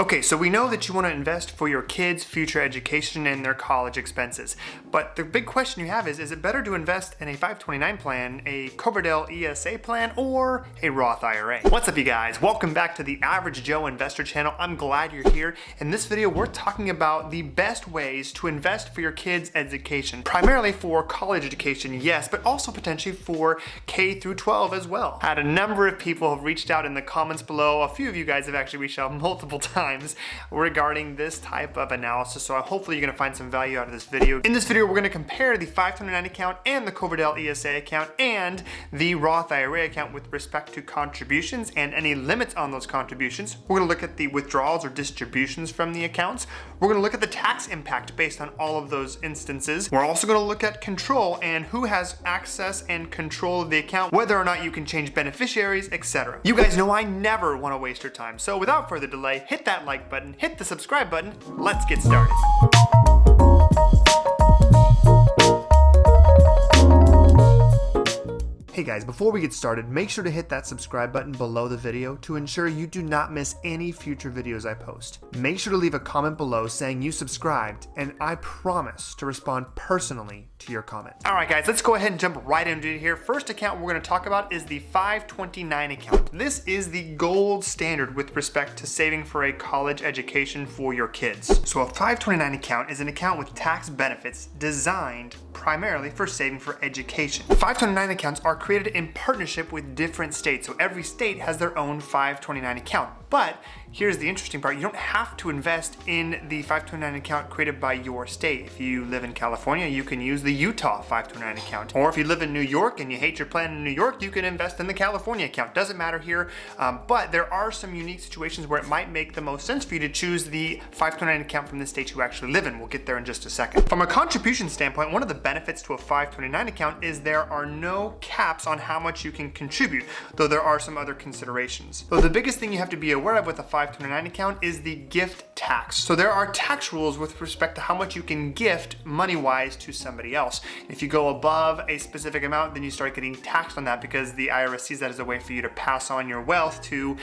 Okay, so we know that you want to invest for your kids' future education and their college expenses. But the big question you have is it better to invest in a 529 plan, a Coverdell ESA plan, or a Roth IRA? What's up, you guys? Welcome back to the Average Joe Investor channel. I'm glad you're here. In this video, we're talking about the best ways to invest for your kids' education, primarily for college education, yes, but also potentially for K through 12 as well. I had a number of people have reached out in the comments below. A few of you guys have actually reached out multiple times regarding this type of analysis, so hopefully you're going to find some value out of this video. In this video, we're going to compare the 529 account and the Coverdell ESA account and the Roth IRA account with respect to contributions and any limits on those contributions. We're going to look at the withdrawals or distributions from the accounts. We're going to look at the tax impact based on all of those instances. We're also going to look at control and who has access and control of the account, whether or not you can change beneficiaries, etc. You guys know I never want to waste your time, so without further delay, hit that like button, hit the subscribe button, let's get started. Hey guys, before we get started, make sure to hit that subscribe button below the video to ensure you do not miss any future videos I post. Make sure to leave a comment below saying you subscribed, and I promise to respond personally to your comment. Alright guys, let's go ahead and jump right into it here. First account we're going to talk about is the 529 account. This is the gold standard with respect to saving for a college education for your kids. So a 529 account is an account with tax benefits designed primarily for saving for education. 529 accounts are created in partnership with different states, so every state has their own 529 account. But here's the interesting part, you don't have to invest in the 529 account created by your state. If you live in California, you can use the Utah 529 account. Or if you live in New York and you hate your plan in New York, you can invest in the California account. Doesn't matter here, but there are some unique situations where it might make the most sense for you to choose the 529 account from the state you actually live in. We'll get there in just a second. From a contribution standpoint, one of the benefits to a 529 account is there are no caps on how much you can contribute, though there are some other considerations. So the biggest thing you have to be aware of with a 529 account is the gift tax. So there are tax rules with respect to how much you can gift money-wise to somebody else. If you go above a specific amount, then you start getting taxed on that because the IRS sees that as a way for you to pass on your wealth to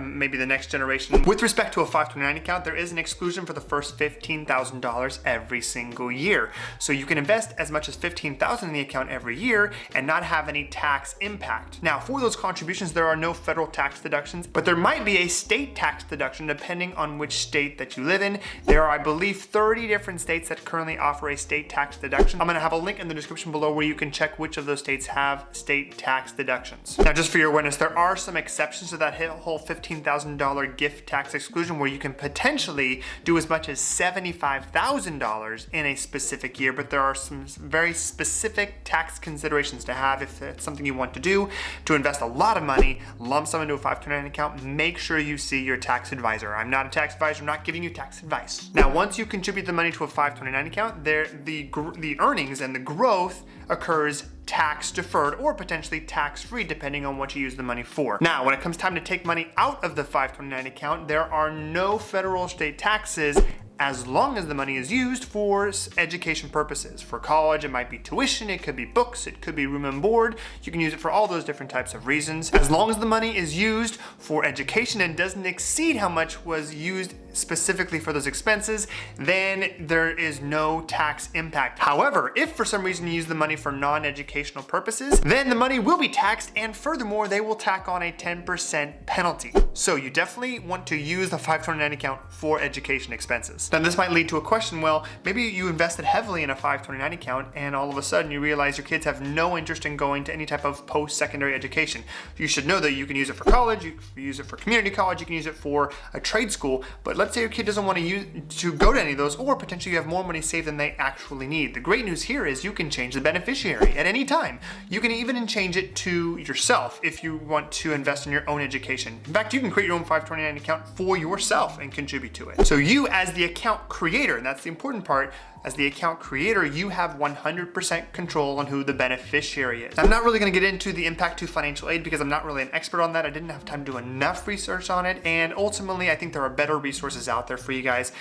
maybe the next generation. With respect to a 529 account, there is an exclusion for the first $15,000 every single year. So you can invest as much as $15,000 in the account every year and not have any tax impact. Now, for those contributions, there are no federal tax deductions, but there might be a state tax deduction depending on which state that you live in. There are, I believe, 30 different states that currently offer a state tax deduction. I'm gonna have a link in the description below where you can check which of those states have state tax deductions. Now, just for your awareness, there are some exceptions to that whole $15,000 gift tax exclusion where you can potentially do as much as $75,000 in a specific year, but there are some very specific tax considerations to have if it's something you want to do, to invest a lot of money, lump sum into a 529 account. Make sure you see your tax advisor. I'm not a tax advisor, I'm not giving you tax advice. Now, once you contribute the money to a 529 account, the earnings and the growth occurs tax deferred or potentially tax free depending on what you use the money for. Now, when it comes time to take money out of the 529 account, there are no federal or state taxes as long as the money is used for education purposes. For college, it might be tuition, it could be books, it could be room and board. You can use it for all those different types of reasons. As long as the money is used for education and doesn't exceed how much was used specifically for those expenses, then there is no tax impact. However, if for some reason you use the money for non-educational purposes, then the money will be taxed, and furthermore, they will tack on a 10% penalty. So you definitely want to use the 529 account for education expenses. Now, this might lead to a question, well, maybe you invested heavily in a 529 account and all of a sudden you realize your kids have no interest in going to any type of post-secondary education. You should know that you can use it for college, you can use it for community college, you can use it for a trade school, but let's say your kid doesn't want to go to any of those, or potentially you have more money saved than they actually need. The great news here is you can change the beneficiary at any time. You can even change it to yourself if you want to invest in your own education. In fact, you can create your own 529 account for yourself and contribute to it. So you, as the account creator, and that's the important part, as the account creator, you have 100% control on who the beneficiary is. I'm not really gonna get into the impact to financial aid because I'm not really an expert on that. I didn't have time to do enough research on it, and ultimately I think there are better resources out there for you guys,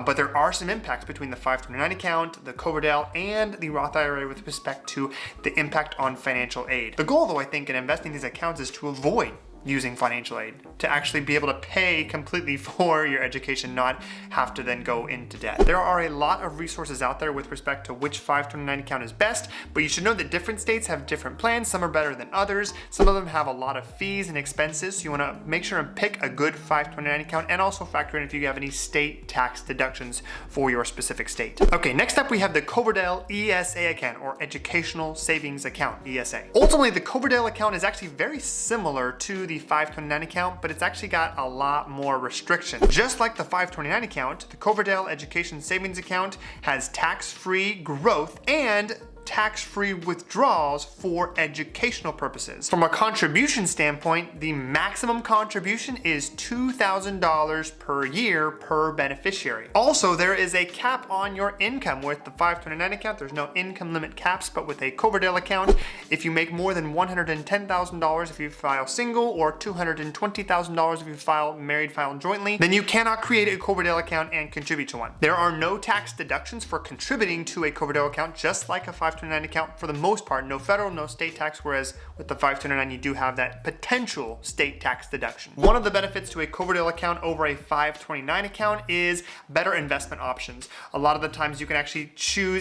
but there are some impacts between the 529 account, the Coverdell, and the Roth IRA with respect to the impact on financial aid. The goal, though, I think, in investing in these accounts is to avoid using financial aid to actually be able to pay completely for your education, not have to then go into debt. There are a lot of resources out there with respect to which 529 account is best, but you should know that different states have different plans. Some are better than others. Some of them have a lot of fees and expenses, so you want to make sure and pick a good 529 account and also factor in if you have any state tax deductions for your specific state. Okay, next up we have the Coverdell ESA account, or Educational Savings Account, ESA. Ultimately, the Coverdell account is actually very similar to the 529 account, but it's actually got a lot more restrictions. Just like the 529 account, the Coverdell Education Savings Account has tax-free growth and tax-free withdrawals for educational purposes. From a contribution standpoint, the maximum contribution is $2,000 per year per beneficiary. Also, there is a cap on your income. With the 529 account, there's no income limit caps, but with a Coverdell account, if you make more than $110,000 if you file single, or $220,000 if you file married, file jointly, then you cannot create a Coverdell account and contribute to one. There are no tax deductions for contributing to a Coverdell account, just like a 529 account for the most part. No federal, no state tax, whereas with the 529 you do have that potential state tax deduction. One of the benefits to a Coverdell account over a 529 account is better investment options. A lot of the times you can actually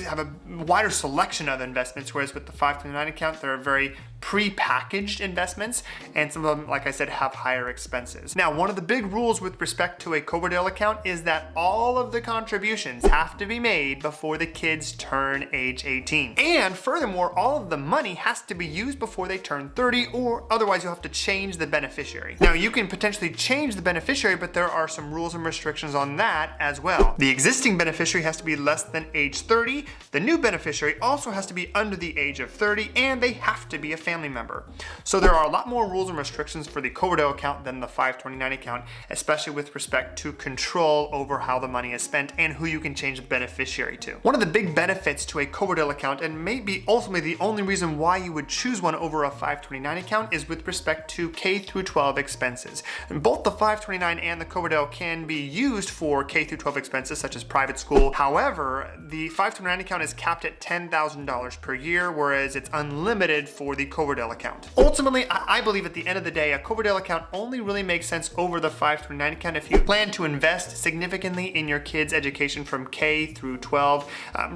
have a wider selection of investments, whereas with the 529 account there are very pre-packaged investments, and some of them, like I said, have higher expenses. Now, one of the big rules with respect to a Coverdell account is that all of the contributions have to be made before the kids turn age 18. And furthermore, all of the money has to be used before they turn 30, or otherwise you'll have to change the beneficiary. Now, you can potentially change the beneficiary, but there are some rules and restrictions on that as well. The existing beneficiary has to be less than age 30. The new beneficiary also has to be under the age of 30, and they have to be a family member. So there are a lot more rules and restrictions for the Coverdell account than the 529 account, especially with respect to control over how the money is spent and who you can change the beneficiary to. One of the big benefits to a Coverdell account, and maybe ultimately the only reason why you would choose one over a 529 account, is with respect to K through 12 expenses. And both the 529 and the Coverdell can be used for K through 12 expenses such as private school. However, the 529 account is capped at $10,000 per year, whereas it's unlimited for the Coverdell account. Ultimately, I believe at the end of the day, a Coverdell account only really makes sense over the 529 account if you plan to invest significantly in your kids' education from K through 12,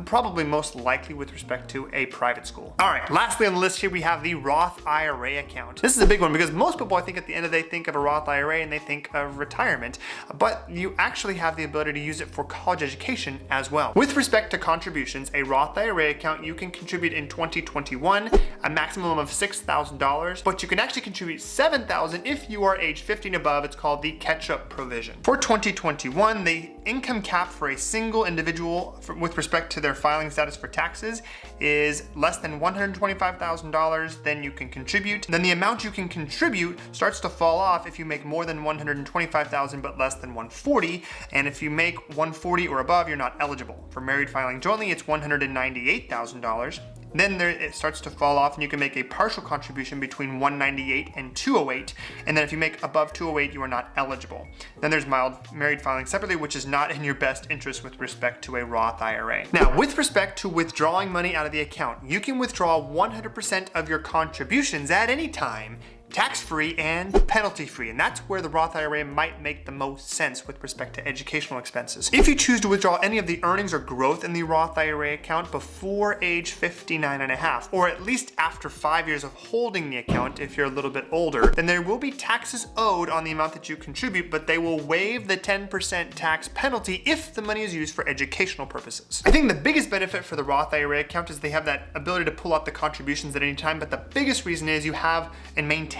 probably most likely with respect to a private school. All right, lastly on the list here, we have the Roth IRA account. This is a big one because most people, I think, at the end of the day think of a Roth IRA and they think of retirement, but you actually have the ability to use it for college education as well. With respect to contributions, a Roth IRA account, you can contribute in 2021 a maximum of $6,000, but you can actually contribute $7,000 if you are age 50 and above. It's called the catch-up provision. For 2021, the income cap for a single individual with respect to their filing status for taxes is less than $125,000, then you can contribute. Then the amount you can contribute starts to fall off if you make more than $125,000 but less than $140,000, and if you make $140,000 or above, you're not eligible. For married filing jointly, it's $198,000. Then it starts to fall off and you can make a partial contribution between $198,000 and $208,000, and then if you make above $208,000, you are not eligible. Then there's mild married filing separately, which is not in your best interest with respect to a Roth IRA. Now, with respect to withdrawing money out of the account, you can withdraw 100% of your contributions at any time, tax-free and penalty-free, and that's where the Roth IRA might make the most sense with respect to educational expenses. If you choose to withdraw any of the earnings or growth in the Roth IRA account before age 59 and a half, or at least after 5 years of holding the account if you're a little bit older, then there will be taxes owed on the amount that you contribute, but they will waive the 10% tax penalty if the money is used for educational purposes. I think the biggest benefit for the Roth IRA account is they have that ability to pull out the contributions at any time, but the biggest reason is you have and maintain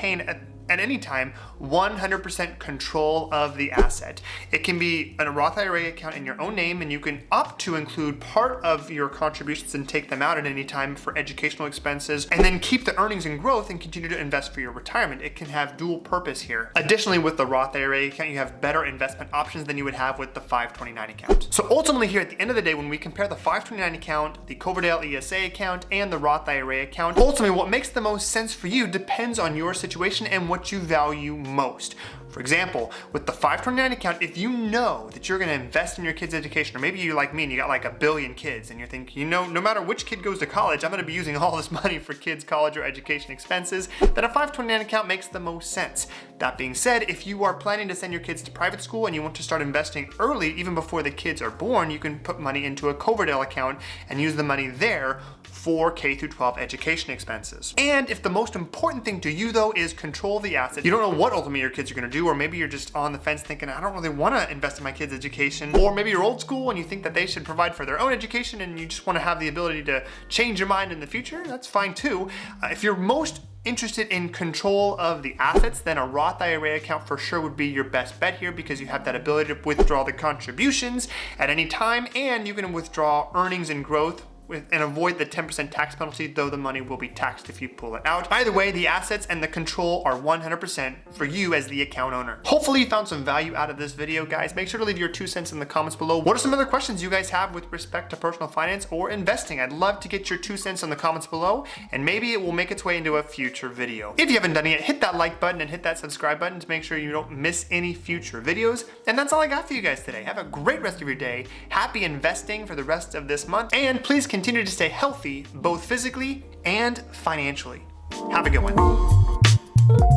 at any time 100% control of the asset. It can be a Roth IRA account in your own name, and you can opt to include part of your contributions and take them out at any time for educational expenses, and then keep the earnings and growth and continue to invest for your retirement. It can have dual purpose here. Additionally, with the Roth IRA account, you have better investment options than you would have with the 529 account. So ultimately here at the end of the day, when we compare the 529 account, the Coverdell ESA account, and the Roth IRA account, ultimately what makes the most sense for you depends on your situation and what you value most. For example, with the 529 account, if you know that you're going to invest in your kid's education, or maybe you're like me and you got like 1 billion kids and you're thinking, you know, no matter which kid goes to college, I'm going to be using all this money for kids' college or education expenses, then a 529 account makes the most sense. That being said, if you are planning to send your kids to private school and you want to start investing early, even before the kids are born, you can put money into a Coverdell account and use the money there for K through 12 education expenses. And if the most important thing to you though is control the assets, you don't know what ultimately your kids are gonna do, or maybe you're just on the fence thinking, I don't really wanna invest in my kids' education, or maybe you're old school and you think that they should provide for their own education and you just wanna have the ability to change your mind in the future, that's fine too. If you're most interested in control of the assets, then a Roth IRA account for sure would be your best bet here, because you have that ability to withdraw the contributions at any time, and you can withdraw earnings and growth and avoid the 10% tax penalty, though the money will be taxed if you pull it out. Either way, the assets and the control are 100% for you as the account owner. Hopefully you found some value out of this video, guys. Make sure to leave your 2 cents in the comments below. What are some other questions you guys have with respect to personal finance or investing? I'd love to get your 2 cents in the comments below, and maybe it will make its way into a future video. If you haven't done it yet, hit that like button and hit that subscribe button to make sure you don't miss any future videos. And that's all I got for you guys today. Have a great rest of your day. Happy investing for the rest of this month, and please continue to stay healthy, both physically and financially. Have a good one.